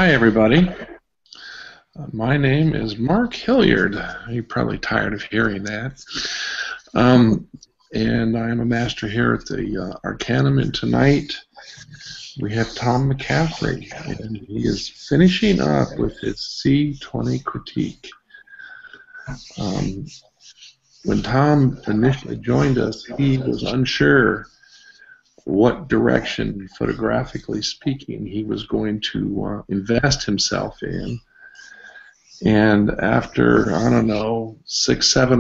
Hi, everybody. My name is Mark Hilliard. You're probably tired of hearing that. Um, and I am a master here at the Arcanum, and tonight we have Thom McCafferty, and he is finishing up with his C20 critique. Um, when Thom initially joined us, he was unsure what direction, photographically speaking, he was going to invest himself in. And after, I don't know, 6, 7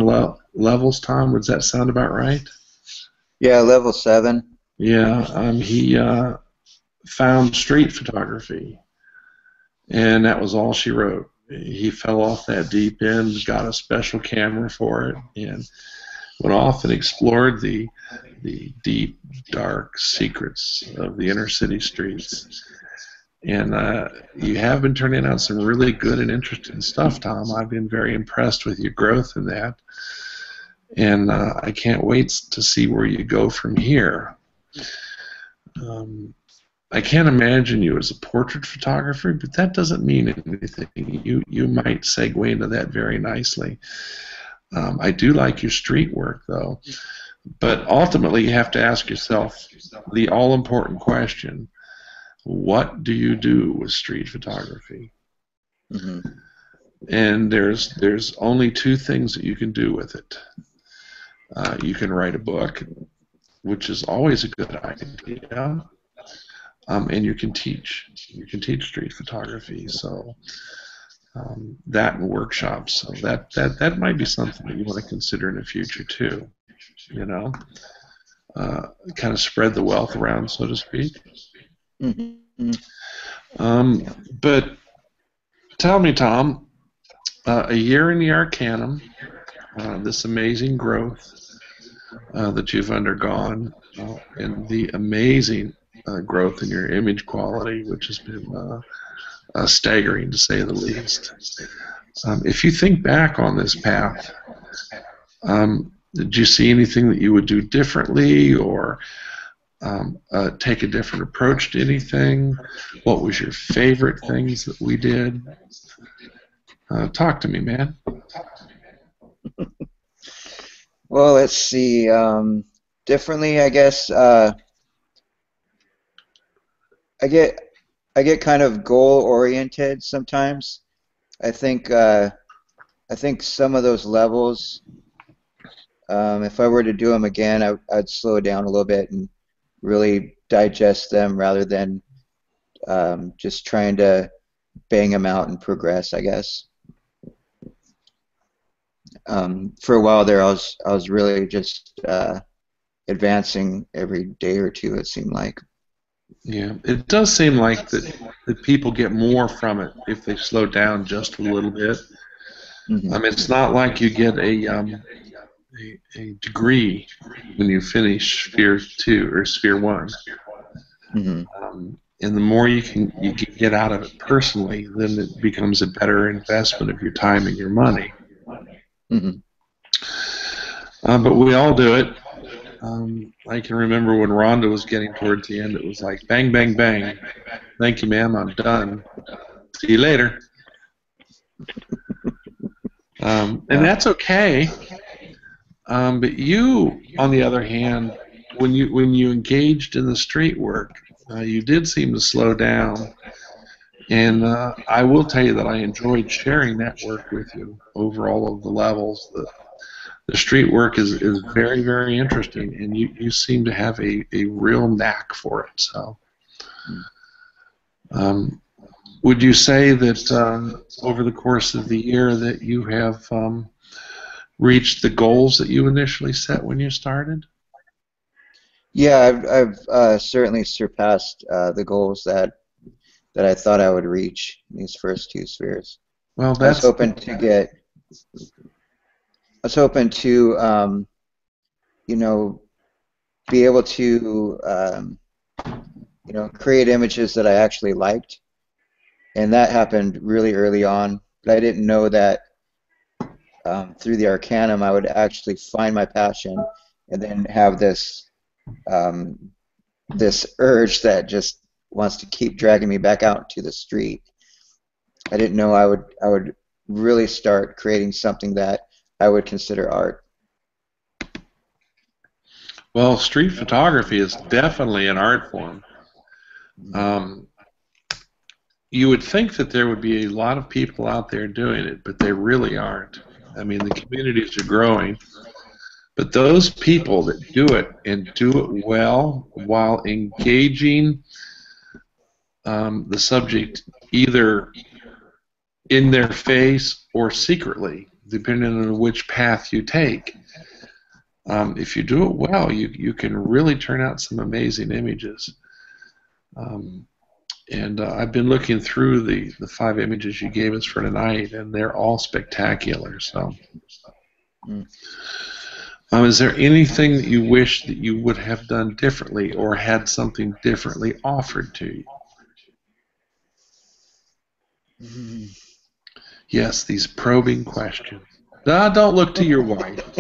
levels, Thom, does that sound about right? Yeah, level 7. Yeah, he found street photography, and that was all she wrote. He fell off that deep end, got a special camera for it, and went off and explored the deep, dark secrets of the inner city streets. And you have been turning out some really good and interesting stuff, Thom. I've been very impressed with your growth in that. And I can't wait to see where you go from here. I can't imagine you as a portrait photographer, but that doesn't mean anything. You might segue into that very nicely. I do like your street work, though. But ultimately, you have to ask yourself the all-important question: what do you do with street photography? Mm-hmm. And there's only two things that you can do with it. You can write a book, which is always a good idea, and you can teach. You can teach street photography. So that and workshops. So that might be something that you want to consider in the future too. You know, kind of spread the wealth around, so to speak. Mm-hmm. But tell me, Thom, a year in the Arcanum, this amazing growth that you've undergone, and the amazing growth in your image quality, which has been staggering to say the least. If you think back on this path, did you see anything that you would do differently, or take a different approach to anything? What was your favorite things that we did? Talk to me, man. Well, let's see. Differently, I guess. I get kind of goal oriented sometimes. I think some of those levels, if I were to do them again, I'd slow down a little bit and really digest them rather than just trying to bang them out and progress, I guess. For a while there, I was really just advancing every day or two, it seemed like. Yeah, it does seem like that people get more from it if they slow down just a little bit. Mm-hmm. It's not like you get a degree when you finish Sphere 2 or Sphere 1. Mm-hmm. And the more you can get out of it personally, then it becomes a better investment of your time and your money. Mm-hmm. But we all do it. I can remember when Rhonda was getting towards the end, it was like, bang, bang, bang. Thank you, ma'am, I'm done. See you later. And that's okay. But you, on the other hand, when you engaged in the street work, you did seem to slow down. And I will tell you that I enjoyed sharing that work with you over all of the levels. The street work is very, very interesting, and you seem to have a real knack for it. So, would you say that over the course of the year that you have reached the goals that you initially set when you started? Yeah, I've certainly surpassed the goals that I thought I would reach in these first two spheres. Well, I was hoping to get. I was hoping to, be able to, create images that I actually liked, and that happened really early on. But I didn't know that through the Arcanum I would actually find my passion, and then have this this urge that just wants to keep dragging me back out to the street. I didn't know I would really start creating something that I would consider art. Well, street photography is definitely an art form. Um, you would think that there would be a lot of people out there doing it, but they really aren't. I mean, the communities are growing, but those people that do it and do it well while engaging the subject either in their face or secretly, depending on which path you take. If you do it well, you can really turn out some amazing images. Um, and I've been looking through the 5 images you gave us for tonight, and they're all spectacular. So, Mm. is there anything that you wish that you would have done differently or had something differently offered to you? Mm. Yes, these probing questions. No, don't look to your wife.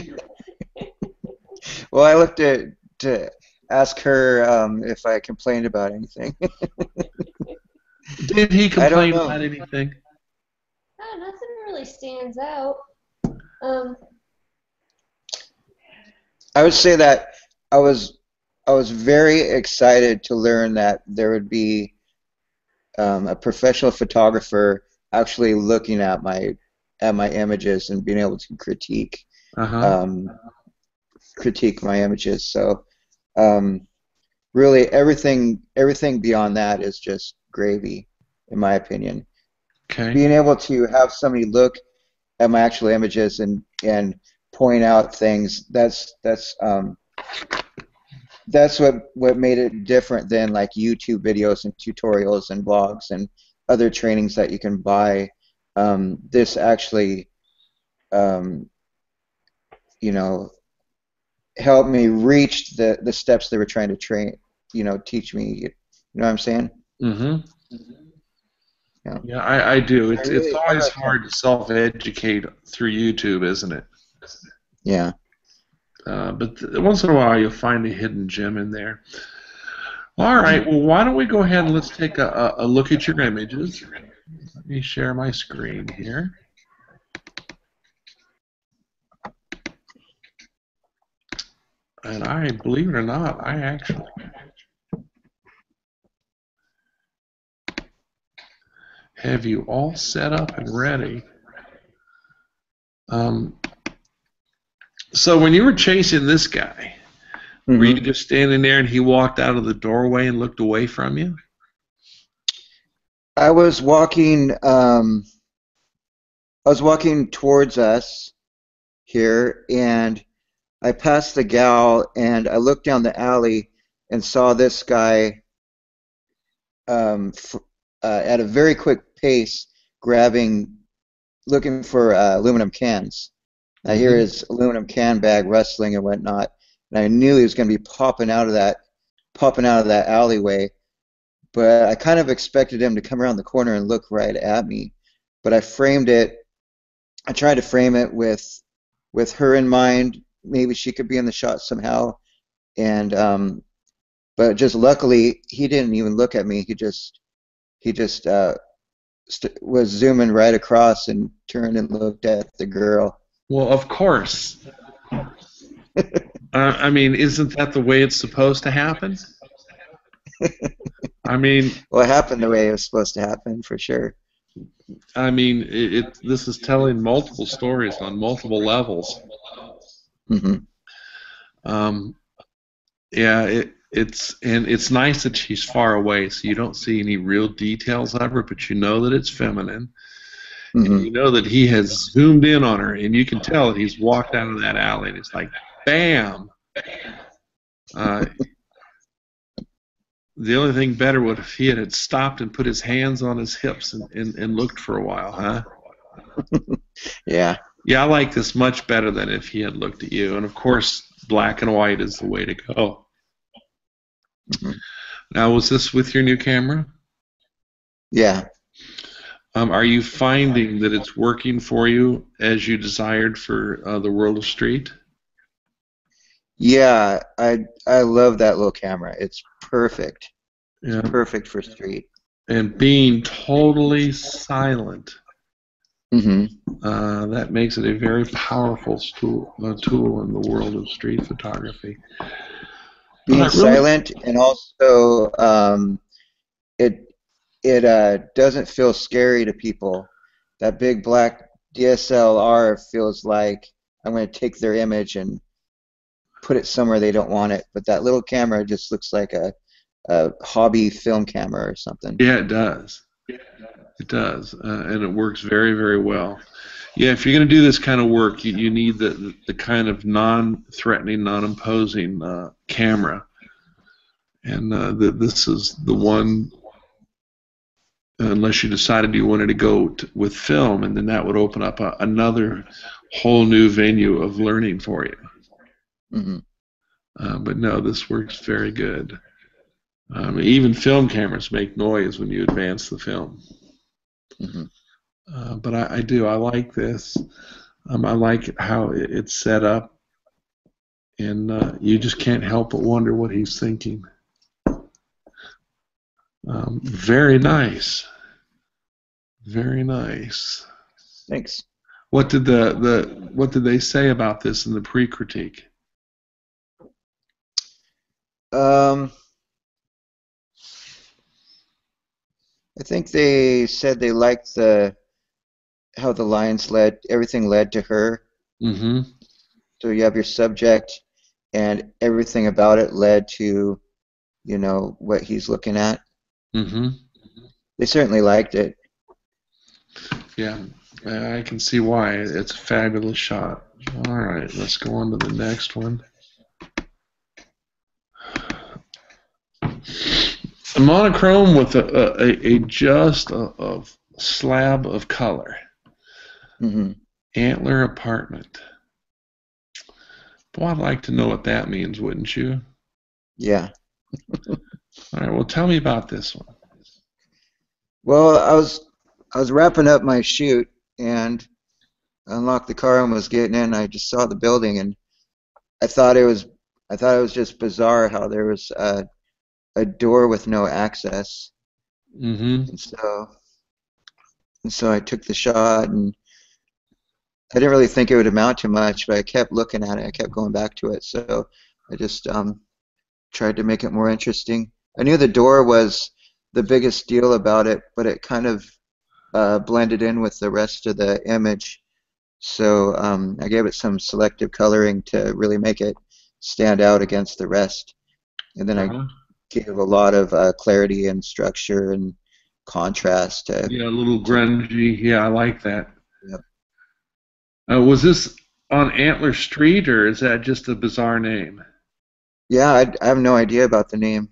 Well, I looked at to ask her if I complained about anything. Did he I don't complain know. about anything? Nothing really stands out. Um, I would say that I was I was very excited to learn that there would be a professional photographer actually looking at my images and being able to Uh-huh. um, critique my images. So um, really, everything beyond that is just gravy, in my opinion. Okay. Being able to have somebody look at my actual images and point out things, that's what made it different than like YouTube videos and tutorials and blogs and other trainings that you can buy. This actually, um, you know, helped me reach the steps they were trying to teach me. You know what I'm saying? Mm-hmm. Yeah. Yeah, I do. I It's really, always hard to self-educate through YouTube, isn't it? yeah. But once in a while you'll find a hidden gem in there. All right, Mhm. well, why don't we go ahead and let's take a look at your images. Let me share my screen here. And I, believe it or not, I actually have you all set up and ready. Um, so when you were chasing this guy, were you Hmm. just standing there and he walked out of the doorway and looked away from you? I was walking. I was walking towards us here, and I passed the gal, and I looked down the alley and saw this guy f at a very quick pace, grabbing, looking for aluminum cans. I hear Mm-hmm. his aluminum can bag rustling and whatnot, and I knew he was going to be popping out of that alleyway. But I kind of expected him to come around the corner and look right at me. But I framed it. I tried to frame it with her in mind. Maybe she could be in the shot somehow. And but just luckily, he didn't even look at me. He just was zooming right across and turned and looked at the girl. Well, of course. I mean, isn't that the way it's supposed to happen? I mean, Well, it happened the way it was supposed to happen for sure. this is telling multiple stories on multiple levels. Hmm. Um, yeah, it's nice that she's far away, so you don't see any real details of her, but you know that it's feminine, and Hmm. you know that he has zoomed in on her, and you can tell that he's walked out of that alley, and it's like, bam. Uh, the only thing better would if he had stopped and put his hands on his hips and looked for a while, huh? Yeah. Yeah, I like this much better than if he had looked at you. And of course, black and white is the way to go. Hmm. Now, was this with your new camera? Yeah. Are you finding that it's working for you as you desired for the World of Street? Yeah. I love that little camera. It's perfect. It's Yeah. perfect for street. and being totally silent. Mm-hmm. That makes it a very powerful tool in the world of street photography. But I Being really, silent, and also it doesn't feel scary to people. That big black DSLR feels like I'm going to take their image and put it somewhere they don't want it. But that little camera just looks like a hobby film camera or something. yeah, it does. It does, and it works very, very well. Yeah, if you're going to do this kind of work, you need the kind of non-threatening, non-imposing camera, and this is the one. Unless you decided you wanted to go with film, and then that would open up another whole new venue of learning for you. Mm-hmm. But no, this works very good. Even film cameras make noise when you advance the film. Mm-hmm. But I do. I like this. I like how it's set up, and you just can't help but wonder what he's thinking. Very nice. Very nice. Thanks. What did what did they say about this in the pre-critique? I think they said they liked how the lines everything led to her. Mm-hmm. So you have your subject, and everything about it led to, what he's looking at. Mm-hmm. They certainly liked it. Yeah, I can see why. It's a fabulous shot. All right, let's go on to the next one. A monochrome with just a slab of color. Mm-hmm. Antler apartment. Boy, I'd like to know what that means, wouldn't you? Yeah. All right, well, tell me about this one. Well, I was wrapping up my shoot and unlocked the car and was getting in. I just saw the building, and I thought it was just bizarre how there was a door with no access. Mm-hmm. And so I took the shot, and I didn't really think it would amount to much, but I kept looking at it. I kept going back to it, so I just tried to make it more interesting. I knew the door was the biggest deal about it, but it kind of blended in with the rest of the image. So I gave it some selective coloring to really make it stand out against the rest. And then I gave a lot of clarity and structure and contrast. Yeah, a little grungy. Yeah, I like that. Yep. Was this on Antler Street, or is that just a bizarre name? Yeah, I have no idea about the name.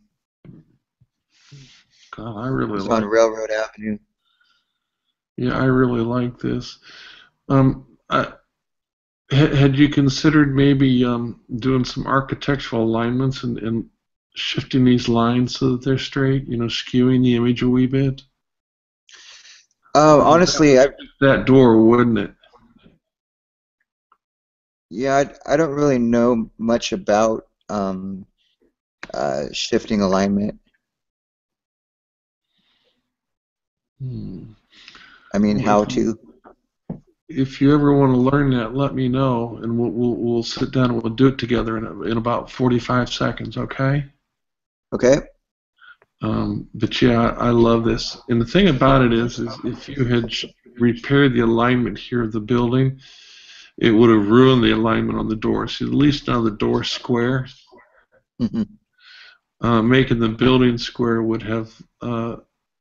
God, I really It's like on Railroad Avenue. Yeah, I really like this. Had you considered maybe doing some architectural alignments and shifting these lines so that they're straight, skewing the image a wee bit? Honestly, That door, wouldn't it? yeah, I don't really know much about shifting alignment. I mean, how to. If you ever want to learn that, let me know, and we'll sit down and we'll do it together in about 45 seconds, okay? Okay. But yeah, I love this. And the thing about it is if you had repaired the alignment here of the building, it would have ruined the alignment on the door. So at least now the door's square. Mm-hmm. Making the building square would have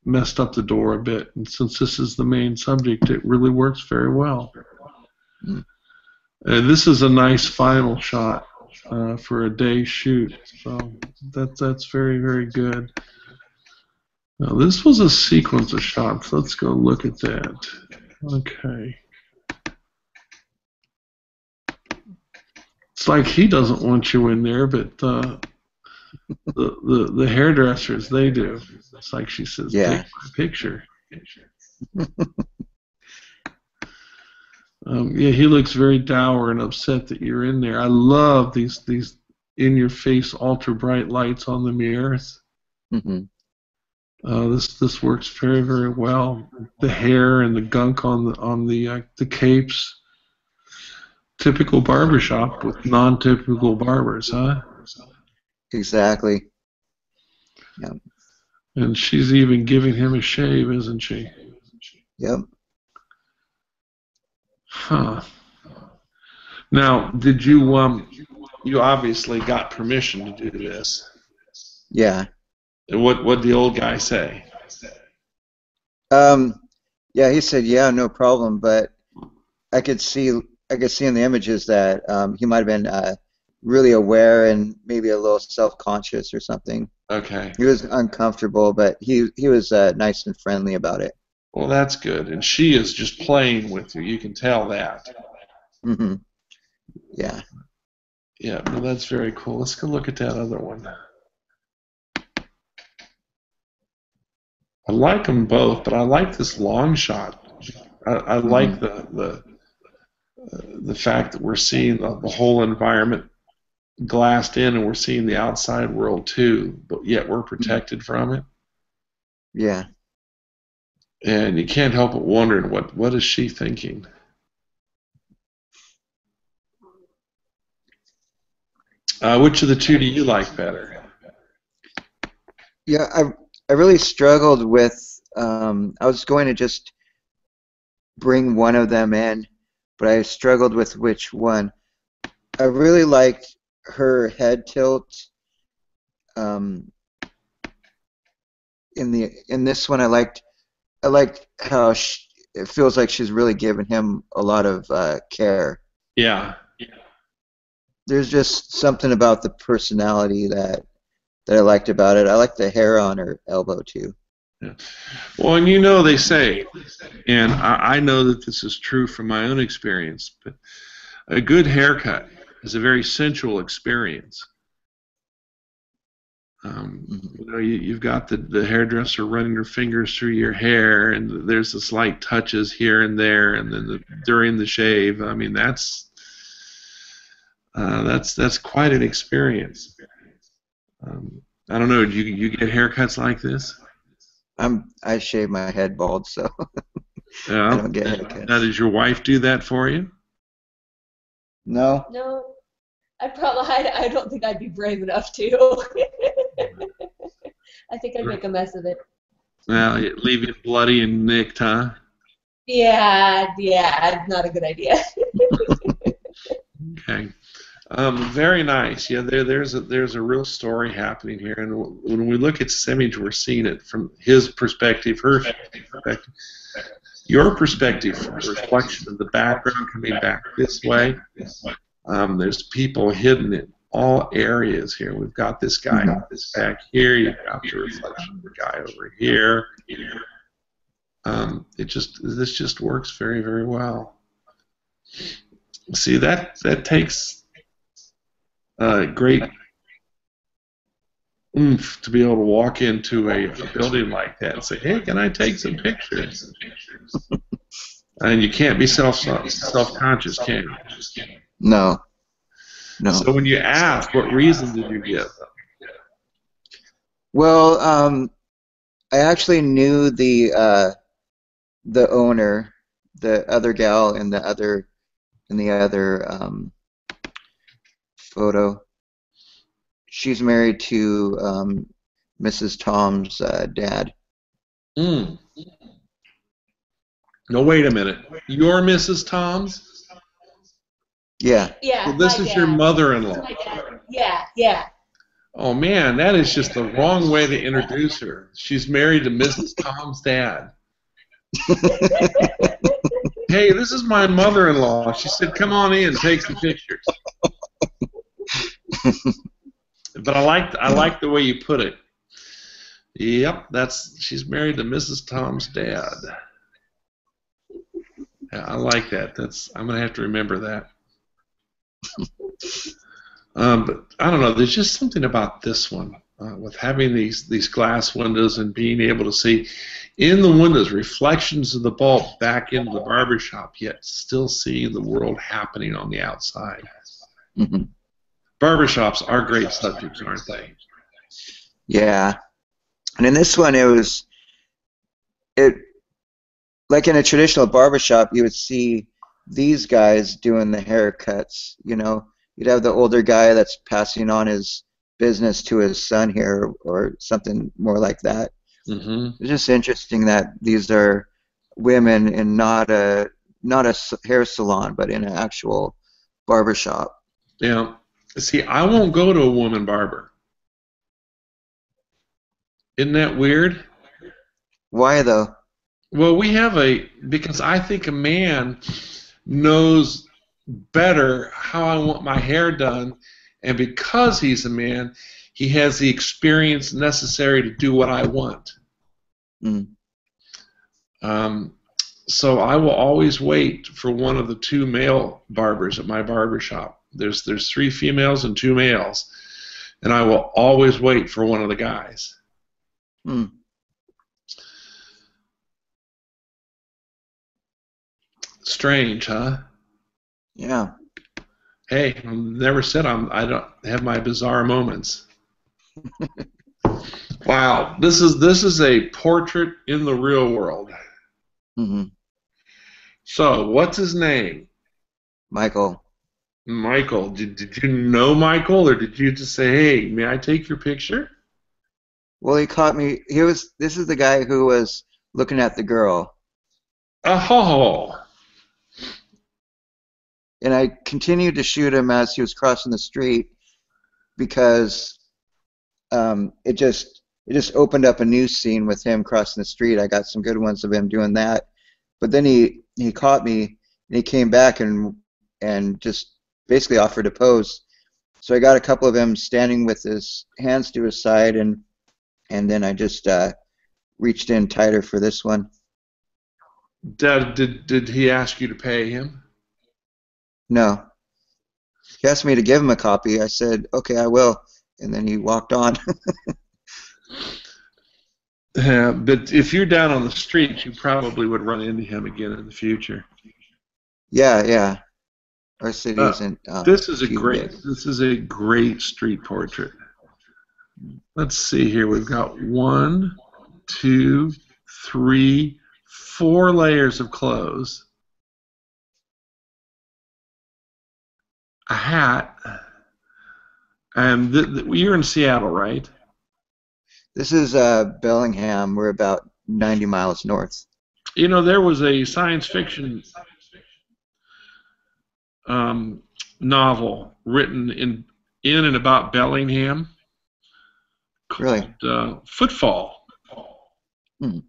messed up the door a bit. And since this is the main subject, it really works very well. Mm. And this is a nice final shot for a day shoot. So that's very, very good. Now this was a sequence of shots. Let's go look at that. Okay. It's like he doesn't want you in there, but the hairdressers, they do. It's like she says, Yeah. take my picture. Yeah, he looks very dour and upset that you're in there. I love these in-your-face ultra bright lights on the mirrors. Mm-hmm. This works very, very well. The hair and the gunk on the capes. Typical barbershop with non-typical barbers, huh? Exactly. Yep. And she's even giving him a shave, isn't she? Yep. Huh. Now, did you obviously got permission to do this. Yeah. And what the old guy say? Um, yeah, he said, yeah, no problem, but I could see I could see in the images that he might have been really aware and maybe a little self-conscious or something. Okay. He was uncomfortable, but he was nice and friendly about it. Well, that's good. And she is just playing with you. You can tell that. Hmm. Yeah. Yeah, well, that's very cool. Let's go look at that other one. I like them both, but I like this long shot. I like Hmm. the fact that we're seeing the whole environment glassed in, and we're seeing the outside world too, but yet we're protected from it. Yeah. And you can't help but wondering what is she thinking. Which of the two do you like better? Yeah, I really struggled with I was going to just bring one of them in, but I struggled with which one. I really liked her head tilt. Um, in this one, I liked how it feels like she's really giving him a lot of care. Yeah. There's just something about the personality that I liked about it. I like the hair on her elbow too. Yeah. Well, and you know they say, and I know that this is true from my own experience, but a good haircut is a very sensual experience. You've got the hairdresser running her fingers through your hair, and there's the slight touches here and there, and then during the shave. I mean, that's quite an experience. I don't know. Do you get haircuts like this? I shave my head bald, so I Yeah. don't get Now, haircuts. does your wife do that for you? No. No, I don't think I'd be brave enough to. I think I'd make a mess of it. Well, it leave you bloody and nicked, huh? Yeah, not a good idea. Okay. Very nice. Yeah, there's a real story happening here, and when we look at this image, we're seeing it from his perspective, her perspective, your perspective, reflection of the background coming back this way. There's people hidden in all areas here. We've got this guy back here. You've got the reflection of the guy over here. This just works very, very well. See, that takes great oomph to be able to walk into a building like that and say, "Hey, can I take some pictures?" And you can't be self-conscious, can you? No. No. So when you ask, what reason did you give? Well, I actually knew the owner, the other gal in the other photo. She's married to Mrs. Tom's dad. Mm. No, wait a minute. You're Mrs. Tom's? Yeah. Yeah, Well, this my is your dad. mother-in-law. My dad. Yeah. Oh, man, that is just the wrong way to introduce her. She's married to Mrs. Tom's dad. Hey, this is my mother-in-law. She said, come on in, take some pictures. But I like the way you put it. Yep, she's married to Mrs. Tom's dad. Yeah, I like that. I'm gonna have to remember that. But I don't know. There's just something about this one with having these glass windows and being able to see in the windows reflections of the bulb back into the barbershop, yet still seeing the world happening on the outside. Mm-hmm. Barbershops are great subjects, aren't they? Yeah. And in this one, it like in a traditional barbershop, you would see these guys doing the haircuts. You know, you'd have the older guy that's passing on his business to his son here, or something more like that. Mm-hmm. It's just interesting that these are women in not a hair salon, but in an actual barbershop. Yeah. See, I won't go to a woman barber. Isn't that weird? Why though? Well, because I think a man knows better how I want my hair done, and because he's a man, he has the experience necessary to do what I want. Mm. Um, so I will always wait for one of the two male barbers at my barber shop. There's 3 females and 2 males, and I will always wait for one of the guys. Mm. Strange, huh? Yeah. Hey, I never said I don't have my bizarre moments. Wow, this is a portrait in the real world. Hmm. So, what's his name? Michael. Michael. Did you know Michael, or did you just say, "Hey, may I take your picture?" Well, he caught me. This is the guy who was looking at the girl. Oh, And I continued to shoot him as he was crossing the street because it just opened up a new scene with him crossing the street. I got some good ones of him doing that. But then he caught me and he came back and just basically offered to pose. So I got a couple of him standing with his hands to his side, and then I just reached in tighter for this one. did he ask you to pay him? No. He asked me to give him a copy. I said, okay, I will. And then he walked on. Yeah, but if you're down on the street, you probably would run into him again in the future. Yeah, yeah. Our city isn't This is too big. this is a great street portrait. Let's see here. We've got 1, 2, 3, 4 layers of clothes, a hat, and you're in Seattle, right? This is Bellingham. We're about 90 miles north. You know, there was a science fiction novel written in and about Bellingham Really? called Footfall. Hmm.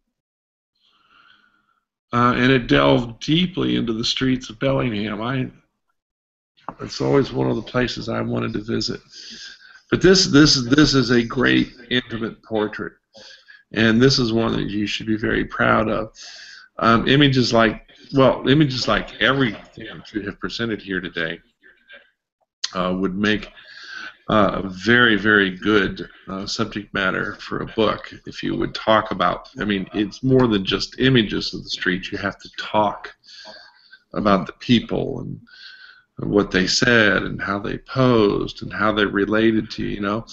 And it delved deeply into the streets of Bellingham. It's always one of the places I wanted to visit. But this is a great intimate portrait, and this is one that you should be very proud of. Images like everything that you have presented here today would make a very, very good subject matter for a book. If you would talk about, I mean, it's more than just images of the streets. You have to talk about the people and what they said and how they posed and how they related to you, you know.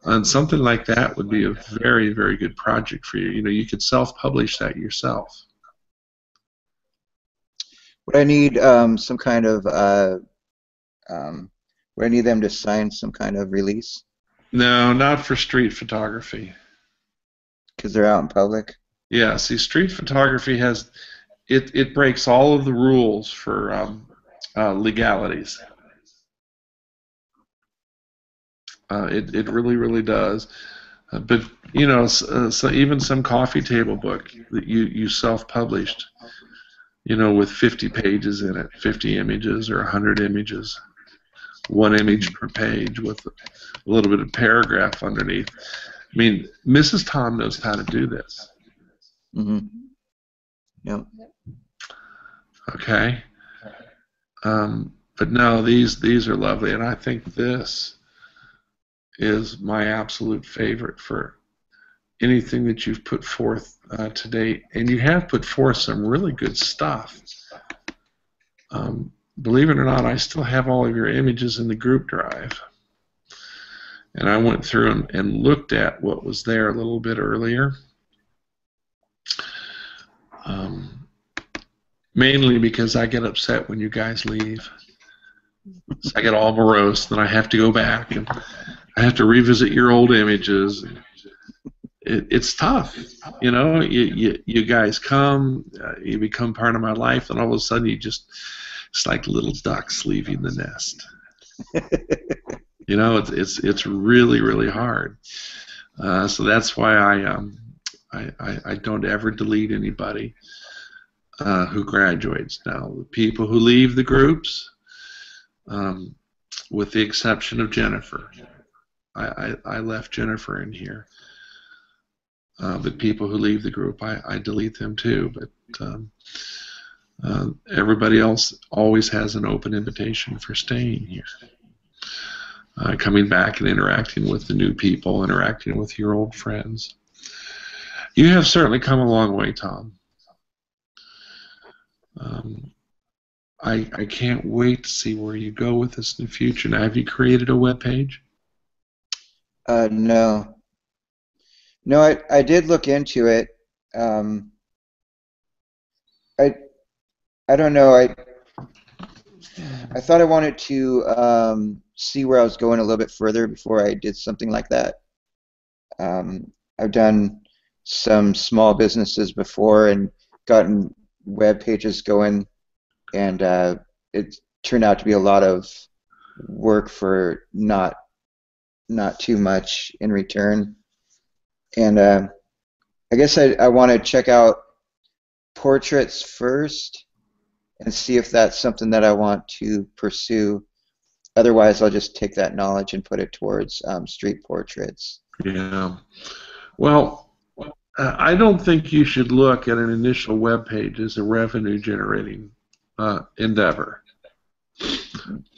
And something like that would be a very, very good project for you. You know, you could self-publish that yourself. Would I need some kind of would I need them to sign some kind of release No, not for street photography. because they're out in public? Yeah, see, street photography has it breaks all of the rules for legalities. It really, really does. But you know, so even some coffee table book that you self-published, you know, with 50 pages in it, 50 images or 100 images, 1 image per page with a little bit of paragraph underneath. I mean, Mrs. Thom knows how to do this. Mm-hmm. Yep. Okay. But no, these are lovely, and I think this is my absolute favorite for anything that you've put forth to date, and you have put forth some really good stuff. Believe it or not, I still have all of your images in the group drive, And I went through and looked at what was there a little bit earlier. Mainly because I get upset when you guys leave. So I get all morose, then I have to go back and I have to revisit your old images. It's tough, you know. You guys come, you become part of my life, and all of a sudden it's like little ducks leaving the nest. You know, it's really, really hard. So that's why I don't ever delete anybody who graduates. Now, the people who leave the groups, with the exception of Jennifer, I left Jennifer in here. But people who leave the group, I delete them too. But everybody else always has an open invitation for staying here. Coming back and interacting with the new people, interacting with your old friends. You have certainly come a long way, Thom. I can't wait to see where you go with this in the future. Now, have you created a web page? No. No, I did look into it. I don't know. I thought I wanted to see where I was going a little bit further before I did something like that. I've done some small businesses before and gotten web pages going, and it turned out to be a lot of work for not too much in return. And I guess I want to check out portraits first and see if that's something that I want to pursue. Otherwise, I'll just take that knowledge and put it towards street portraits. Yeah. Well, I don't think you should look at an initial web page as a revenue-generating endeavor.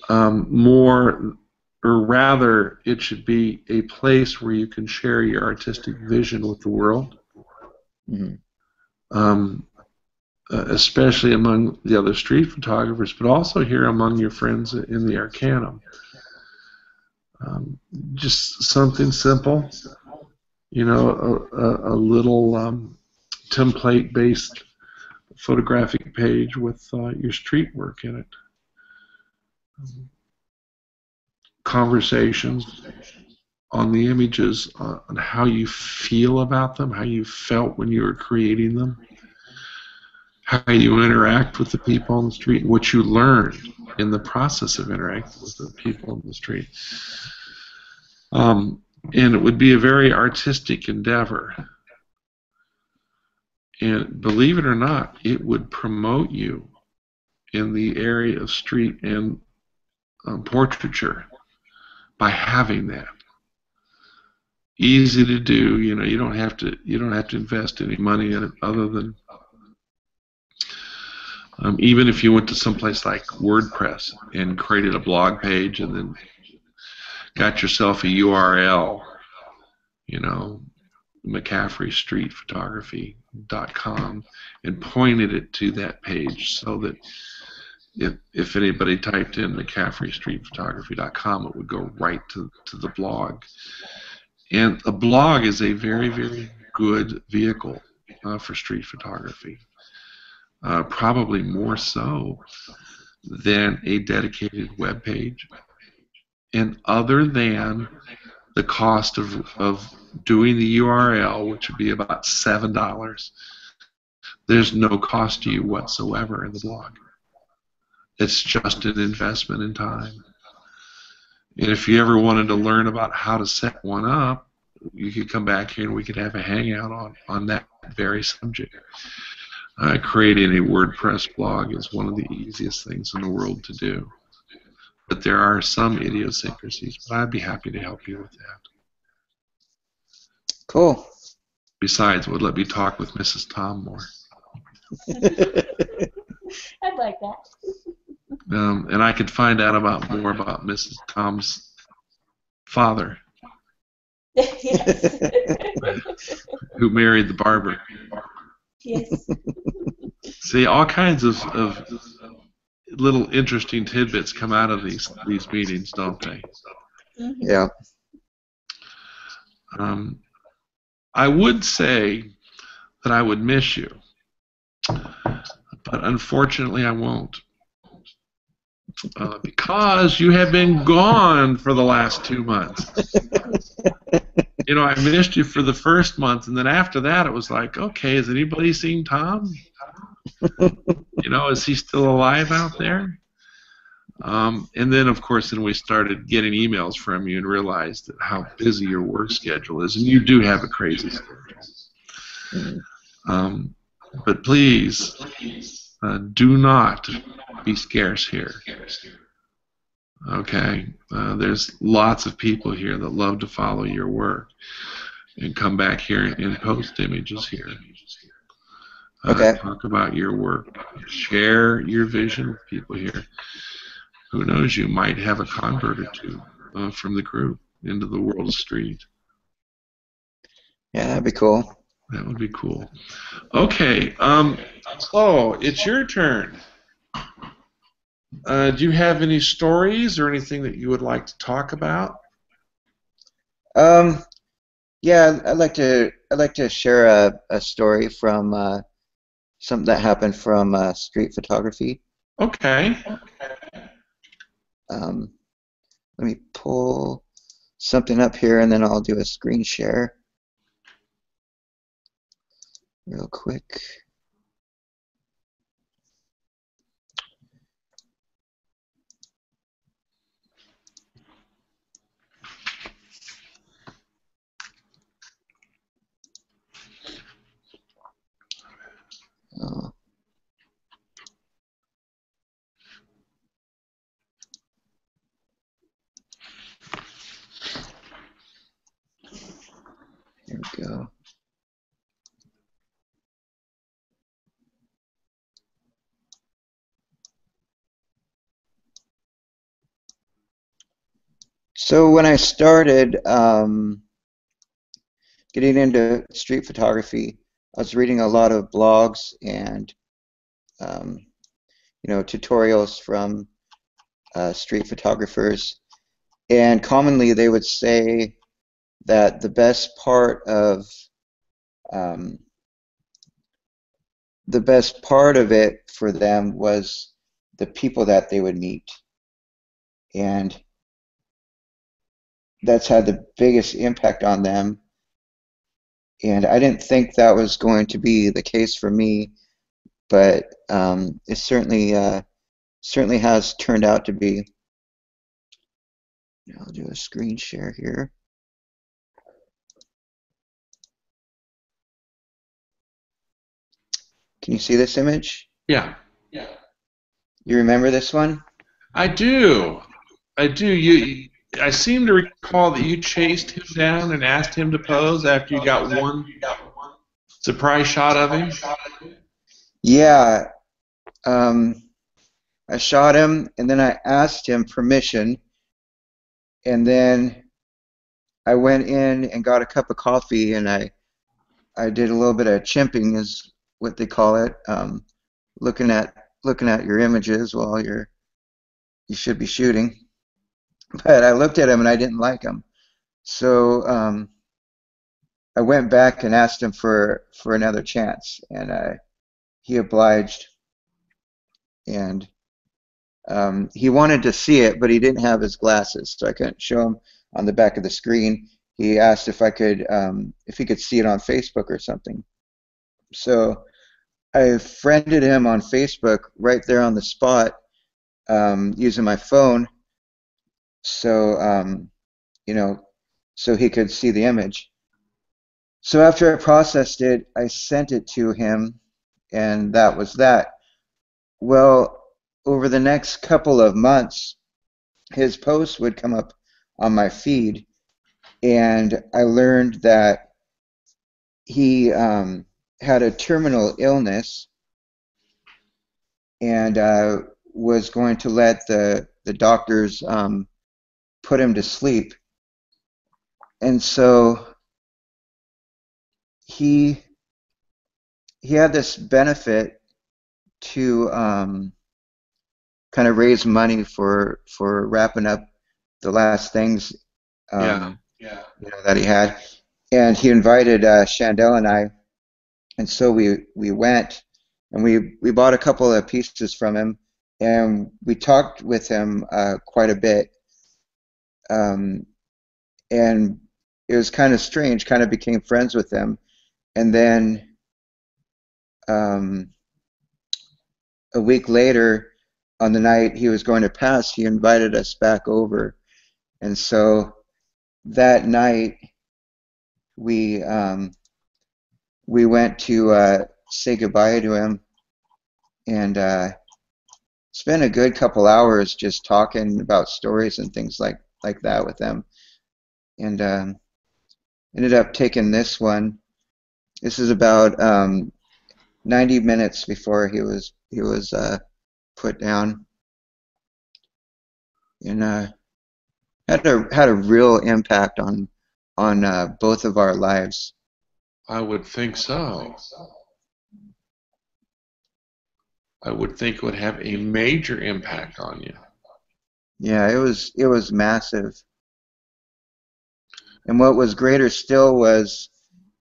More, or rather, it should be a place where you can share your artistic vision with the world. Mm-hmm. Especially among the other street photographers, but also here among your friends in the Arcanum. Just something simple, you know, a little template-based photographic page with your street work in it. Conversations on the images, on how you feel about them, how you felt when you were creating them, how you interact with the people on the street, what you learned in the process of interacting with the people on the street. And it would be a very artistic endeavor. And believe it or not, it would promote you in the area of street and portraiture by having that. Easy to do, you know. You don't have to invest any money in it other than even if you went to someplace like WordPress and created a blog page and then got yourself a URL, you know, McCafferystreetphotography.com, and pointed it to that page so that if anybody typed in McCafferystreetphotography.com, it would go right to the blog. And a blog is a very, very good vehicle for street photography. Probably more so than a dedicated web page. And other than the cost of doing the URL, which would be about $7, there's no cost to you whatsoever in the blog. It's just an investment in time. And if you ever wanted to learn about how to set one up, you could come back here and we could have a hangout on that very subject. Creating a WordPress blog is one of the easiest things in the world to do. But there are some idiosyncrasies, but I'd be happy to help you with that. Cool. Besides, would let me talk with Mrs. Thom more. I'd like that. And I could find out more about Mrs. Thom's father, Yes. who married the barber. Yes. See, all kinds of little interesting tidbits come out of these meetings, don't they? Mm-hmm. Yeah. Um, I would say that I would miss you, but unfortunately I won't. Because you have been gone for the last 2 months. You know, I missed you for the first month, and then after that, it was like, okay, has anybody seen Thom? You know, is he still alive out there? And then, of course, then we started getting emails from you and realized how busy your work schedule is, and you do have a crazy schedule. But please, do not be scarce here. Okay, there's lots of people here that love to follow your work and come back here and post images here. Okay. Talk about your work. Share your vision with people here. Who knows, you might have a convert or two from the group into the world of street. Yeah, that'd be cool. That would be cool. Okay, so it's your turn. Do you have any stories or anything that you would like to talk about? Yeah, I'd like to share a story from something that happened from street photography. Okay. Let me pull something up here, and then I'll do a screen share real quick. Here we go. So when I started getting into street photography, I was reading a lot of blogs and tutorials from street photographers, and commonly they would say that the best part of it for them was the people that they would meet, and that's had the biggest impact on them. And I didn't think that was going to be the case for me, but it certainly has turned out to be. I'll do a screen share here. Can you see this image? Yeah. You remember this one? I do. I do. I seem to recall that you chased him down and asked him to pose after you got one surprise shot of him. Yeah. I shot him, and then I asked him permission, and then I went in and got a cup of coffee, and I did a little bit of chimping, is what they call it, looking at your images while you should be shooting. But I looked at him and I didn't like him, so I went back and asked him for another chance, and he obliged, and he wanted to see it, but he didn't have his glasses, so I couldn't show him on the back of the screen. He asked if he could see it on Facebook or something. So I friended him on Facebook right there on the spot, using my phone, so so he could see the image. So after I processed it, I sent it to him, and that was that. Well, over the next couple of months, his posts would come up on my feed, and I learned that he had a terminal illness and was going to let the doctors put him to sleep. And so he had this benefit to kind of raise money for wrapping up the last things that he had. and he invited Chandel and I, and so we went, and we bought a couple of pieces from him, and we talked with him quite a bit, um, and it was kind of strange. Kind of became friends with him, and then um, a week later, on the night he was going to pass, he invited us back over, and so that night we we went to say goodbye to him, and spent a good couple hours just talking about stories and things like that with them, and ended up taking this one. This is about 90 minutes before he was put down, and had a real impact on both of our lives. I would think so. I would think it would have a major impact on you. Yeah, it was massive. And what was greater still was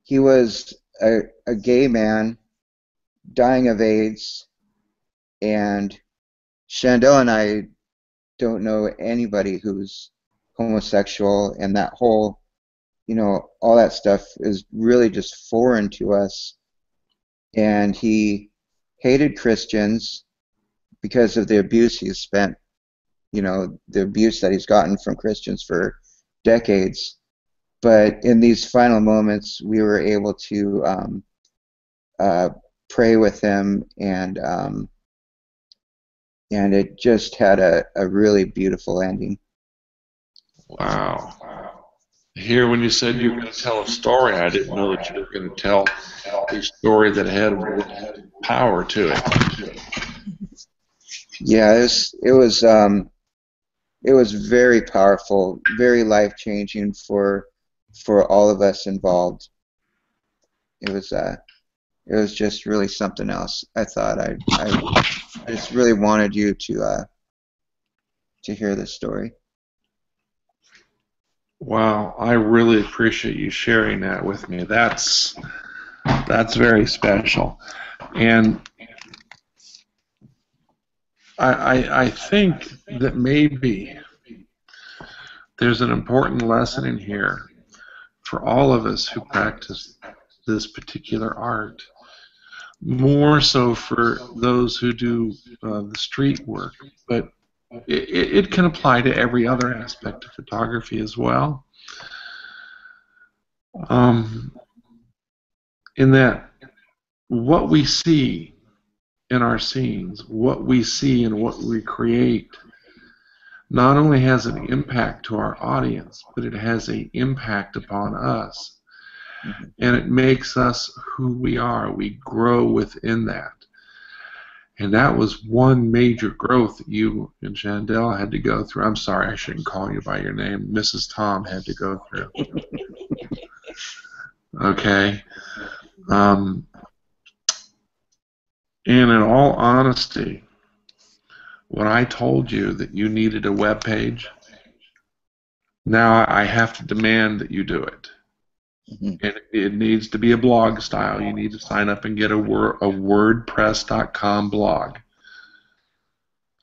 he was a gay man dying of AIDS, and Chandel and I don't know anybody who's homosexual, and that whole, all that stuff is really just foreign to us. And he hated Christians because of the abuse he's spent, the abuse that he's gotten from Christians for decades. But in these final moments, we were able to uh, pray with him, and it just had a really beautiful ending. Wow. Here, when you said you were going to tell a story, I didn't know that you were going to tell a story that had power to it. Yeah, it was very powerful, very life-changing for all of us involved. It was just really something else. I thought I just really wanted you to hear this story. Wow, I really appreciate you sharing that with me. That's very special, and I think that maybe there's an important lesson in here for all of us who practice this particular art. More so for those who do the street work, but it can apply to every other aspect of photography as well. In that, what we see in our scenes, what we see and what we create, not only has an impact to our audience, but it has an impact upon us. And it makes us who we are. We grow within that. And that was one major growth that you and Chandel had to go through. I'm sorry, I shouldn't call you by your name. Mrs. Thom had to go through. Okay? And in all honesty, when I told you that you needed a web page, now I have to demand that you do it. And it needs to be a blog style. You need to sign up and get a WordPress.com blog.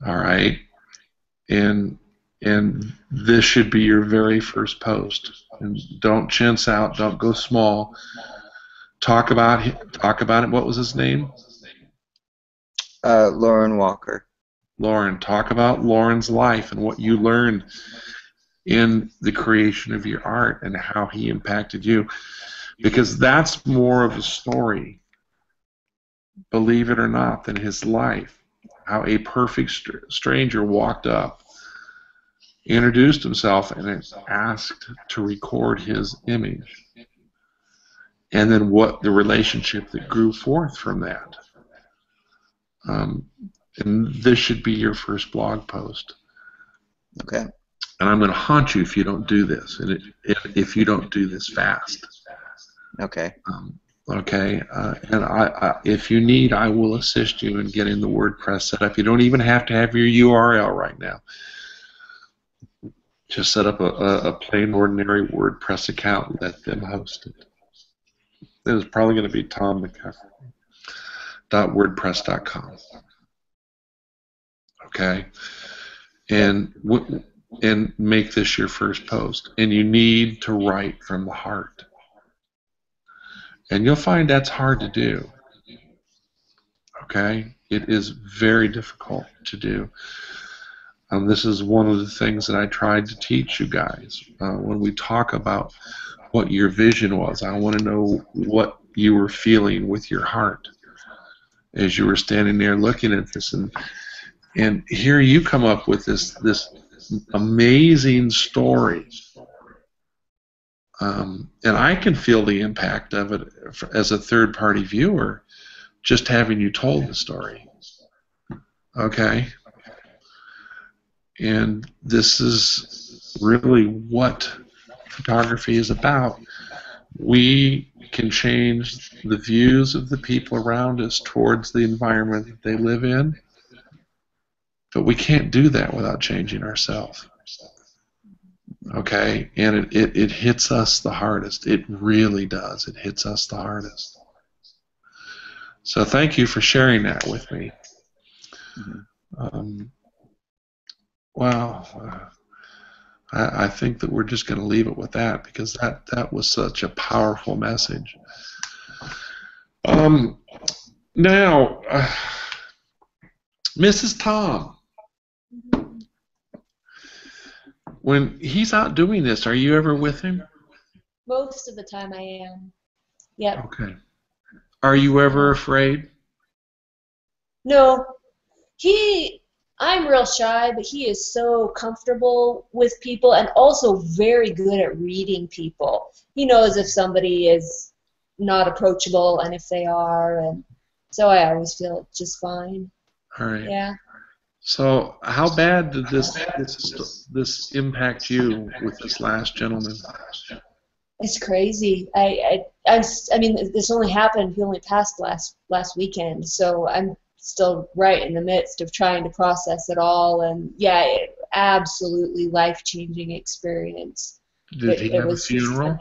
All right? And this should be your very first post. And don't chintz out. Don't go small. Talk about it. What was his name? Lauren Walker. Lauren. Talk about Lauren's life and what you learned in the creation of your art and how he impacted you, because that's more of a story, believe it or not, than his life. How a perfect stranger walked up, introduced himself, and asked to record his image, and then what the relationship that grew forth from that. And this should be your first blog post. Okay. And I'm going to haunt you if you don't do this, and if you don't do this fast. Okay. Okay. And if you need, I will assist you in getting the WordPress set up. You don't even have to have your URL right now. Just set up a plain, ordinary WordPress account and let them host it. It was probably going to be Thom McCafferty.wordpress.com. Okay? And make this your first post. And you need to write from the heart. And you'll find that's hard to do. Okay? It is very difficult to do. This is one of the things that I tried to teach you guys. When we talk about what your vision was, I want to know what you were feeling with your heart as you were standing there looking at this. And here you come up with this amazing story. And I can feel the impact of it as a third-party viewer, just having you told the story. Okay? And this is really what photography is about. We can change the views of the people around us towards the environment that they live in, but we can't do that without changing ourselves. Okay? And it hits us the hardest. It really does. It hits us the hardest. So thank you for sharing that with me. Wow. I think that we're just going to leave it with that, because that was such a powerful message. Now, Mrs. Thom, when he's out doing this, are you ever with him? Most of the time I am. Yep. Okay. Are you ever afraid? No. I'm real shy, but he is so comfortable with people and also very good at reading people. He knows if somebody is not approachable and if they are, and so I always feel just fine. All right. Yeah. So how bad did this impact you with this last gentleman? It's crazy. I mean, this only happened. He only passed last weekend, so I'm still right in the midst of trying to process it all. And yeah, absolutely life-changing experience. Did he have a funeral?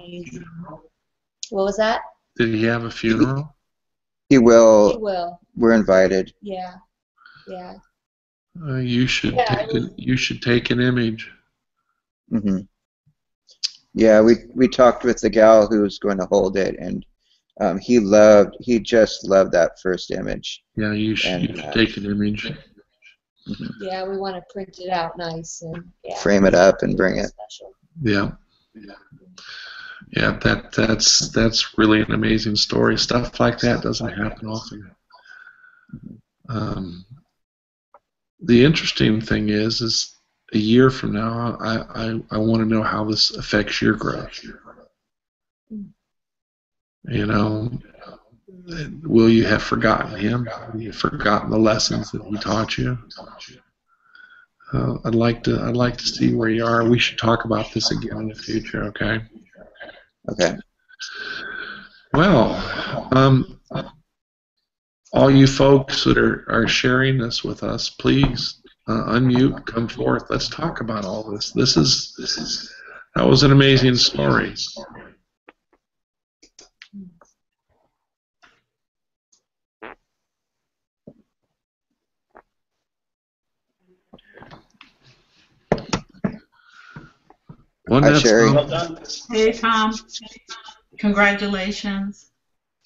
What was that? Did he have a funeral? He will. He will. We're invited. Yeah. Yeah. You should take an image. Mm-hmm. Yeah, we talked with the gal who was going to hold it, and he just loved that first image. Yeah, you should take an image. Mm-hmm. Yeah, we want to print it out nice and frame it up and bring it. Special. Yeah. Yeah, that's really an amazing story. Stuff like that doesn't happen often. The interesting thing is a year from now, I want to know how this affects your growth. You know, will you have forgotten him? Have you forgotten the lessons that he taught you? I'd like to see where you are. We should talk about this again in the future. Okay. Okay. Well, all you folks that are sharing this with us, please unmute, come forth. Let's talk about all this. That was an amazing story. Hi, Sherry. Well done. Hey, Thom. Congratulations.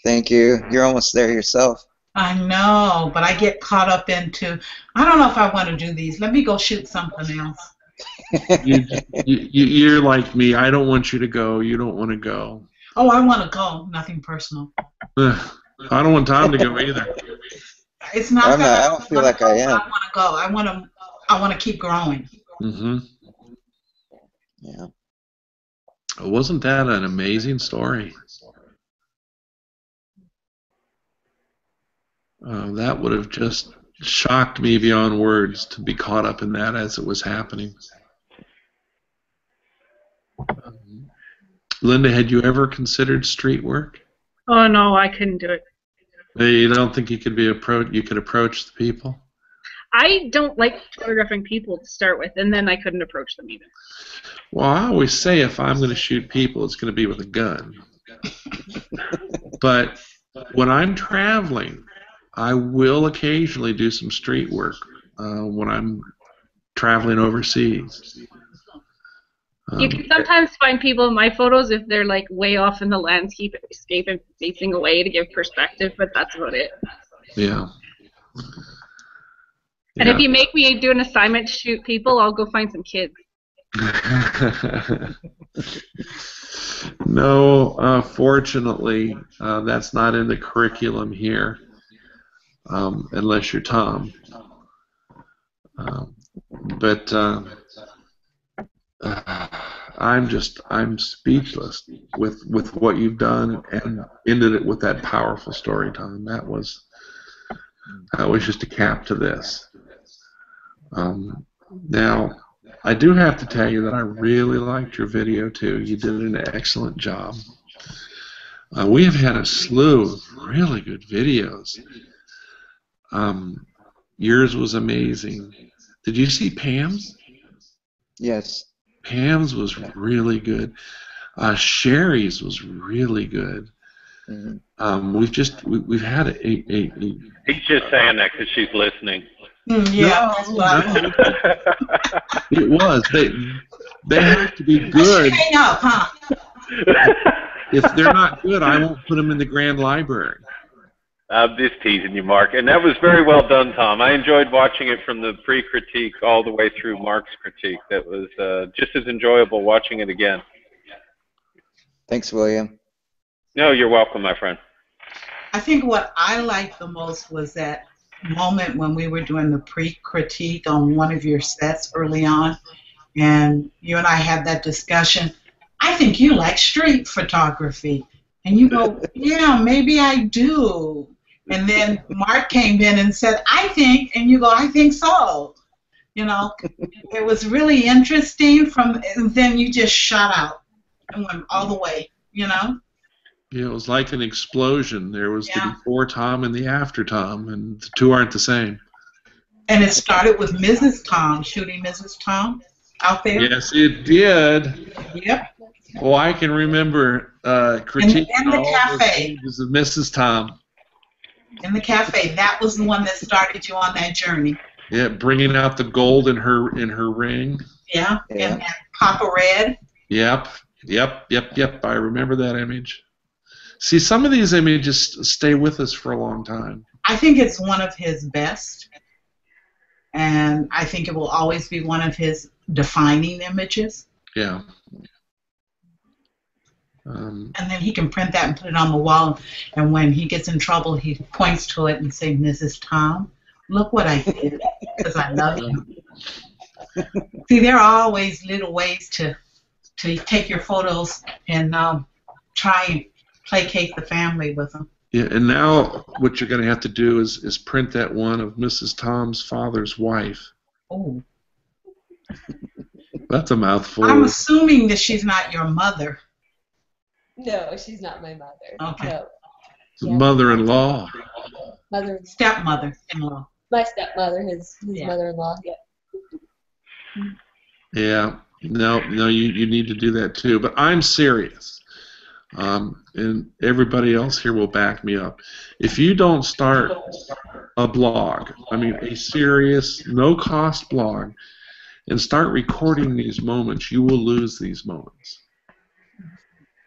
Thank you. You're almost there yourself. I know, but I get caught up into, I don't know if I want to do these. Let me go shoot something else. You're like me. I don't want you to go. You don't want to go. Oh, I want to go. Nothing personal. I don't want Thom to go either. It's not. I don't feel like I am. I want to go. I want to keep growing. Mm-hmm. Yeah. Wasn't that an amazing story? That would have just shocked me beyond words to be caught up in that as it was happening. Linda, had you ever considered street work? Oh no, I couldn't do it. You don't think you could approach the people? I don't like photographing people to start with, and then I couldn't approach them either. Well, I always say if I'm going to shoot people, it's going to be with a gun. But when I'm traveling, I will occasionally do some street work when I'm traveling overseas. You can sometimes find people in my photos if they're like way off in the landscape and facing away to give perspective, but that's about it. Yeah. And if you make me do an assignment to shoot people, I'll go find some kids. No, fortunately, that's not in the curriculum here, unless you're Thom. But I'm speechless with what you've done, and ended it with that powerful story, Thom. That was just a cap to this. Now, I do have to tell you that I really liked your video too. You did an excellent job. We have had a slew of really good videos. Yours was amazing. Did you see Pam's? Yes. Pam's was really good. Sherry's was really good. Mm-hmm. We've had a He's just saying that because she's listening. Yeah. No. It was. They have to be good. Hang up, huh? If they're not good, I won't put them in the Grand Library. I'm just teasing you, Mark. And that was very well done, Thom. I enjoyed watching it from the pre-critique all the way through Mark's critique. That was just as enjoyable watching it again. Thanks, William. No, you're welcome, my friend. I think what I liked the most was that moment when we were doing the pre-critique on one of your sets early on, and you and I had that discussion. I think you like street photography. And you go, yeah, maybe I do. And then Mark came in and said, I think, and you go, I think so. You know, it was really interesting. And then you just shot out and went all the way, you know? Yeah, it was like an explosion. There was the before Thom and the after Thom, and the two aren't the same. And it started with Mrs. Thom, shooting Mrs. Thom out there. Yes, it did. Yep. Well, I can remember critiquing in the all cafe. the pages of Mrs. Thom. In the cafe. That was the one that started you on that journey. Yeah, bringing out the gold in her ring. Yeah. And Papa Red. Yep. I remember that image. See, some of these images stay with us for a long time. I think it's one of his best, and I think it will always be one of his defining images. Yeah. And then he can print that and put it on the wall, and when he gets in trouble, he points to it and say, Mrs. Thom, look what I did, because I love you. See, there are always little ways to take your photos and try and placate the family with them. Yeah, and now what you're going to have to do is print that one of Mrs. Thom's father's wife. Oh. That's a mouthful. I'm assuming that she's not your mother. No, she's not my mother. Okay. No. Yeah. Mother-in-law. Stepmother-in-law. My stepmother, his mother-in-law. Yeah. Yeah. No, you need to do that too. But I'm serious. And everybody else here will back me up. If you don't start a blog, I mean a serious, no-cost blog, and start recording these moments, you will lose these moments.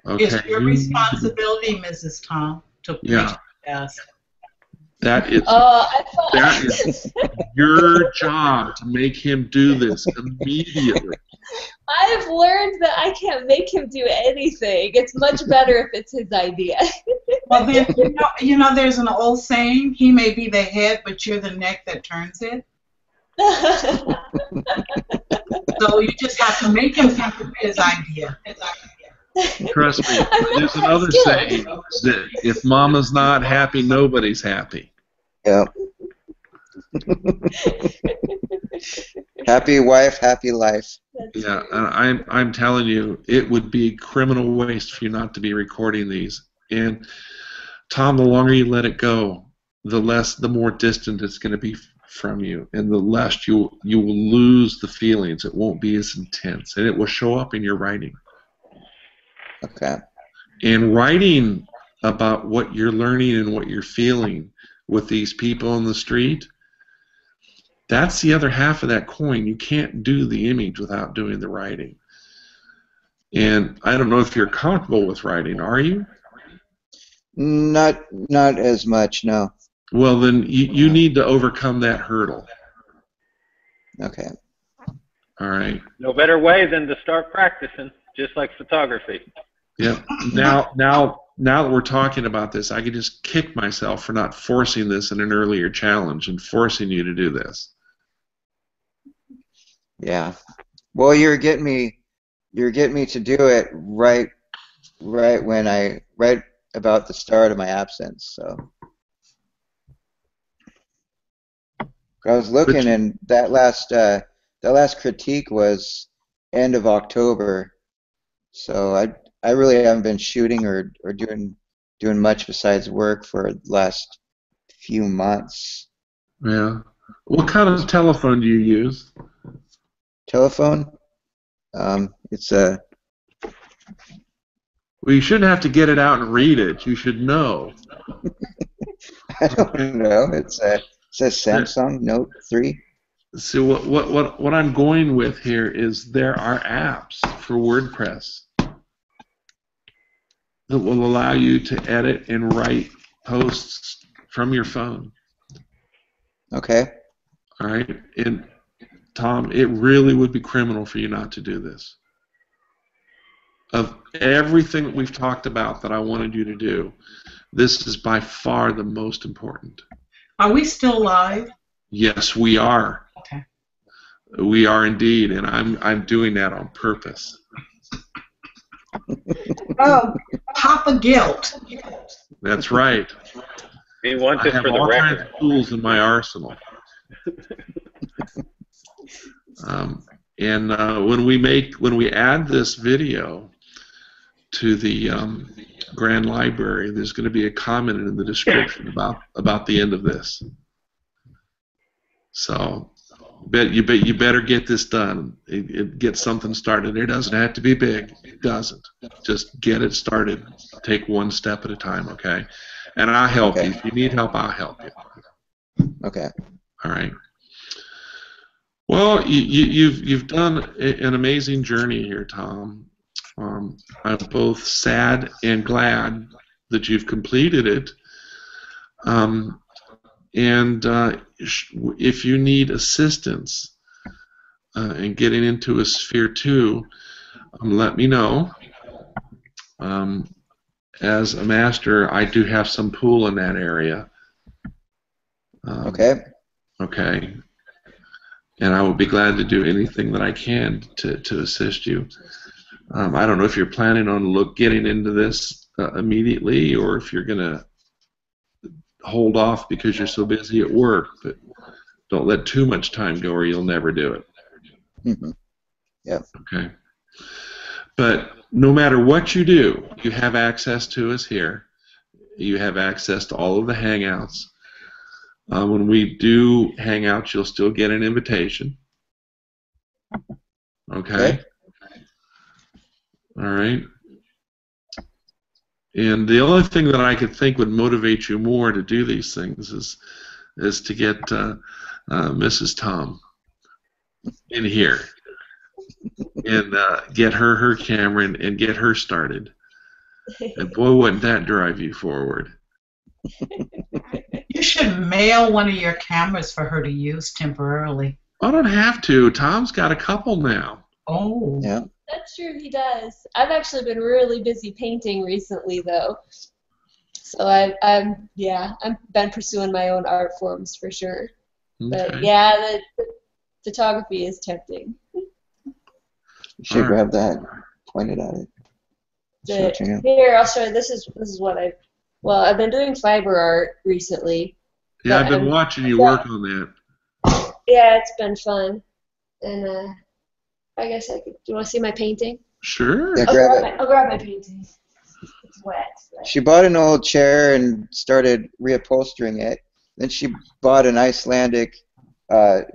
Okay. It's your responsibility, Mrs. Thom, to preach the best. That is your job to make him do this immediately. I've learned that I can't make him do anything. It's much better if it's his idea. Well, then, you know, there's an old saying, he may be the head, but you're the neck that turns it. So you just have to make him think of his idea. Trust me, there's another saying that if mama's not happy, nobody's happy. Yeah. Happy wife, happy life. Yeah, I'm telling you, it would be criminal waste for you not to be recording these. And Thom, the longer you let it go, the more distant it's going to be from you, and the less you will lose the feelings. It won't be as intense, and it will show up in your writing. Okay. And writing about what you're learning and what you're feeling with these people on the street, that's the other half of that coin. You can't do the image without doing the writing. And I don't know if you're comfortable with writing, are you? Not as much, no. Well, then you need to overcome that hurdle. Okay. All right. No better way than to start practicing, just like photography. Yeah. Now that we're talking about this, I could just kick myself for not forcing this in an earlier challenge and forcing you to do this. Yeah. Well, you're getting me to do it right about the start of my absence. So I was looking, and that last critique was end of October. So I really haven't been shooting or doing much besides work for the last few months. Yeah. What kind of telephone do you use? Telephone? It's a... Well, you shouldn't have to get it out and read it. You should know. I don't know. It says Samsung Note 3. See, what I'm going with here is there are apps for WordPress that will allow you to edit and write posts from your phone. Okay. All right? And, Tom, it really would be criminal for you not to do this. Of everything that we've talked about that I wanted you to do, this is by far the most important. Are we still live? Yes, we are. Okay. We are indeed, and I'm doing that on purpose. Oh, Papa Guilt. That's right. We want I this have for the all kinds record. of tools in my arsenal. When we add this video to the Grand Library, there's going to be a comment in the description about the end of this. So, you better get this done. Get something started. It doesn't have to be big. It doesn't. Just get it started. Take one step at a time, okay? And I'll help you. If you need help, I'll help you. Okay. All right. Well, you've done an amazing journey here, Tom. I'm both sad and glad that you've completed it. If you need assistance in getting into a Sphere 2, let me know. As a master, I do have some pool in that area. Okay. Okay. And I will be glad to do anything that I can to assist you. I don't know if you're planning on getting into this immediately, or if you're going to hold off because you're so busy at work, but don't let too much time go or you'll never do it. Mm-hmm. Yep. Okay. But no matter what you do, you have access to us here. You have access to all of the Hangouts. When we do Hangouts, you'll still get an invitation. Okay? All right. And the only thing that I could think would motivate you more to do these things is to get Mrs. Thom in here and get her camera and get her started. And boy, wouldn't that drive you forward. You should mail one of your cameras for her to use temporarily. I don't have to. Tom's got a couple now. Oh. Yeah. That's true, he does. I've actually been really busy painting recently, though. So I've been pursuing my own art forms for sure. Okay. But yeah, the photography is tempting. You should grab that. Point it at it. Here, I'll show you. This is what I've been doing fiber art recently. Yeah, I've been watching you work on that. Yeah, it's been fun. And I guess I could. Do you want to see my painting? Sure. Yeah, I'll grab my painting. It's wet. She bought an old chair and started reupholstering it. Then she bought an Icelandic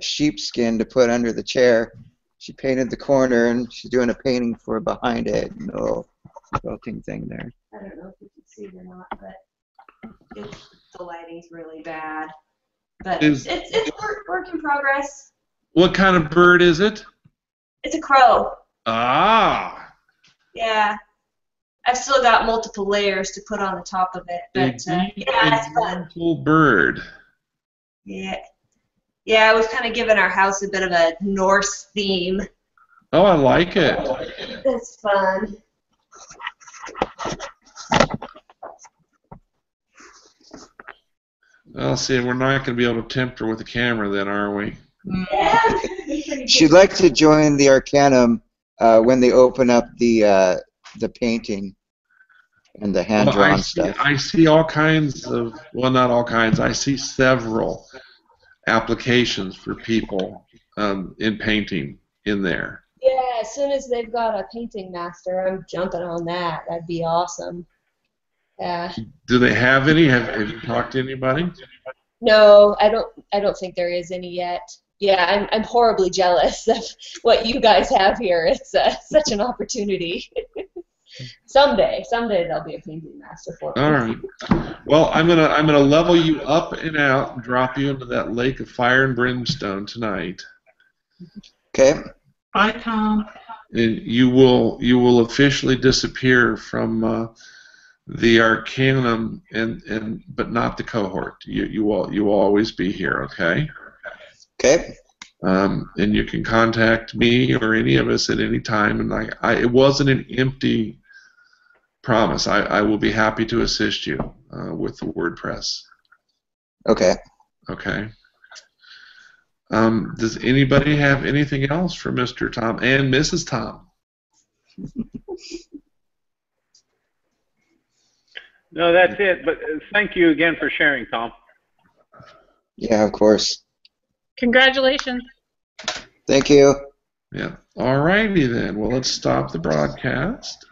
sheepskin to put under the chair. She painted the corner, and she's doing a painting for behind it, and the little quilting thing there. I don't know if you can see it or not, but the lighting's really bad. But it's work in progress. What kind of bird is it? It's a crow. Ah. Yeah. I've still got multiple layers to put on the top of it, but yeah, it's fun. Beautiful bird. Yeah. Yeah, we've kind of given our house a bit of a Norse theme. Oh, I like it. It's fun. Well, see, we're not going to be able to tempt her with the camera then, are we? Yeah. She'd like to join the Arcanum when they open up the painting and the hand-drawn stuff. I see all kinds of, well, not all kinds, I see several applications for people in painting in there. Yeah, as soon as they've got a painting master, I'm jumping on that. That'd be awesome. Yeah. Do they have any? Have you talked to anybody? No, I don't think there is any yet. Yeah, I'm horribly jealous of what you guys have here. It's such an opportunity. Someday there'll be a painting master for me. All right. Well, I'm gonna level you up and out and drop you into that lake of fire and brimstone tonight. Okay. Bye, Thom. And you will officially disappear from the Arcanum but not the cohort. You will always be here. Okay. Okay. And you can contact me or any of us at any time. And it wasn't an empty promise. I will be happy to assist you with the WordPress. Okay. Okay. Does anybody have anything else for Mr. Thom and Mrs. Thom? No, that's it. But thank you again for sharing, Thom. Yeah, of course. Congratulations. Thank you. Yeah. All righty then. Well, let's stop the broadcast.